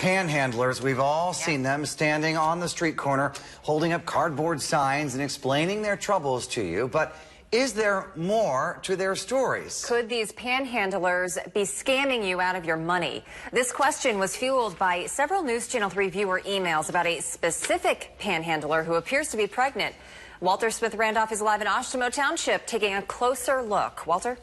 Panhandlers, we've all seen them standing on the street corner, holding up cardboard signs and explaining their troubles to you. But is there more to their stories? Could these panhandlers be scamming you out of your money? This question was fueled by several News Channel 3 viewer emails about a specific panhandler who appears to be pregnant. Walter Smith Randolph is live in Oshtemo Township taking a closer look. Walter?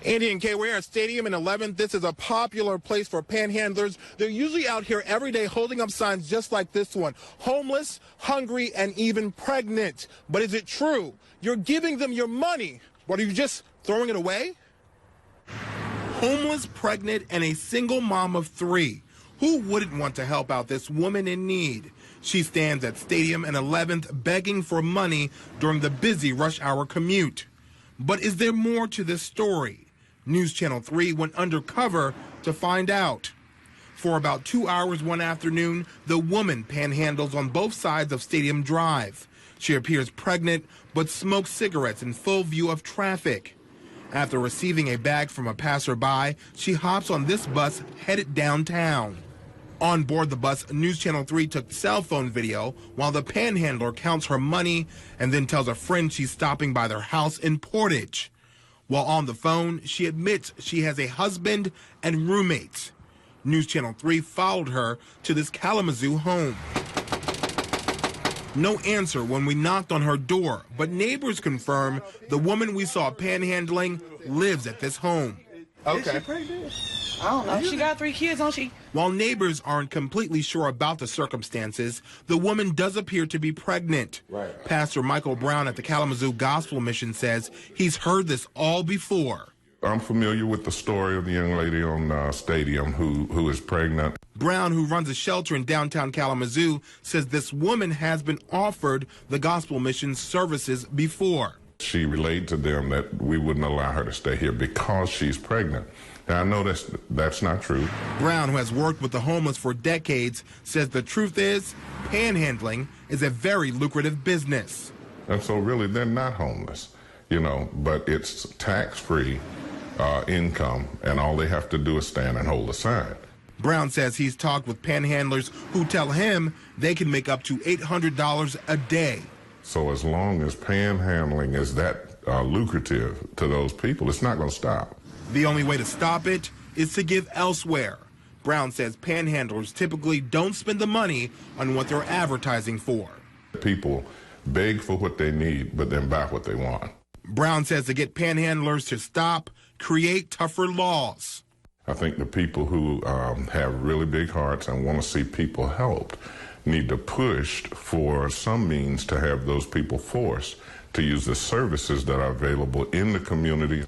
Andy and Kay, we're at Stadium and 11th. This is a popular place for panhandlers. They're usually out here every day holding up signs just like this one. Homeless, hungry, and even pregnant. But is it true? You're giving them your money, but are you just throwing it away? Homeless, pregnant, and a single mom of 3. Who wouldn't want to help out this woman in need? She stands at Stadium and 11th begging for money during the busy rush hour commute. But is there more to this story? News Channel 3 went undercover to find out. For about 2 hours one afternoon, the woman panhandles on both sides of Stadium Drive. She appears pregnant, but smokes cigarettes in full view of traffic. After receiving a bag from a passerby, she hops on this bus headed downtown. On board the bus, News Channel 3 took cell phone video while the panhandler counts her money and then tells a friend she's stopping by their house in Portage. While on the phone, she admits she has a husband and roommates. News Channel 3 followed her to this Kalamazoo home. No answer when we knocked on her door, but neighbors confirm the woman we saw panhandling lives at this home. Okay. I don't know. She got 3 kids, don't she? While neighbors aren't completely sure about the circumstances, the woman does appear to be pregnant. Right. Pastor Michael Brown at the Kalamazoo Gospel Mission says he's heard this all before. I'm familiar with the story of the young lady on Stadium who is pregnant. Brown, who runs a shelter in downtown Kalamazoo, says this woman has been offered the Gospel Mission's services before. She relayed to them that we wouldn't allow her to stay here because she's pregnant. Now, I know that's not true. Brown, who has worked with the homeless for decades, says the truth is panhandling is a very lucrative business. And so really they're not homeless, but it's tax-free income, and all they have to do is stand and hold a sign. Brown says he's talked with panhandlers who tell him they can make up to $800 a day. So as long as panhandling is that lucrative to those people, it's not going to stop. The only way to stop it is to give elsewhere. Brown says panhandlers typically don't spend the money on what they're advertising for. People beg for what they need, but then buy what they want. Brown says to get panhandlers to stop, create tougher laws. I think the people who have really big hearts and want to see people helped need to push for some means to have those people forced to use the services that are available in the community.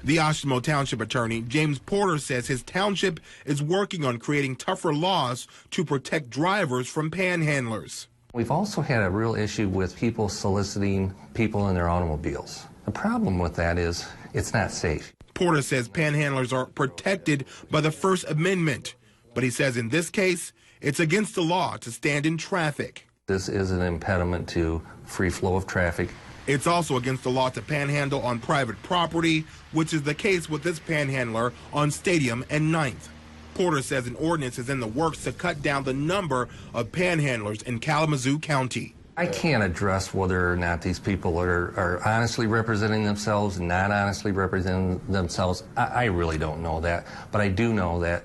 The Oshtemo Township attorney, James Porter, says his township is working on creating tougher laws to protect drivers from panhandlers. We've also had a real issue with people soliciting people in their automobiles. The problem with that is it's not safe. Porter says panhandlers are protected by the First Amendment, but he says in this case, it's against the law to stand in traffic. This is an impediment to free flow of traffic. It's also against the law to panhandle on private property, which is the case with this panhandler on Stadium and 9th. Porter says an ordinance is in the works to cut down the number of panhandlers in Kalamazoo County. I can't address whether or not these people are honestly representing themselves and not honestly representing themselves. I really don't know that, but I do know that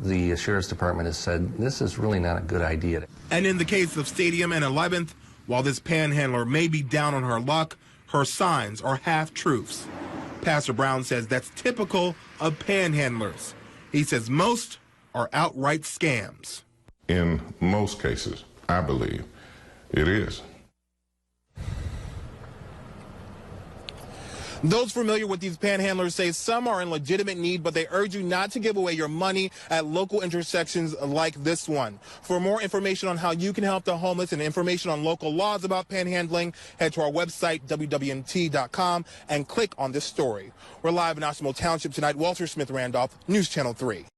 the Sheriff's Department has said this is really not a good idea. And in the case of Stadium and 11th, while this panhandler may be down on her luck, her signs are half-truths. Pastor Brown says that's typical of panhandlers. He says most are outright scams. In most cases, I believe, it is. Those familiar with these panhandlers say some are in legitimate need, but they urge you not to give away your money at local intersections like this one. For more information on how you can help the homeless and information on local laws about panhandling, head to our website, wwnt.com, and click on this story. We're live in Oshtemo Township tonight. Walter Smith Randolph, News Channel 3.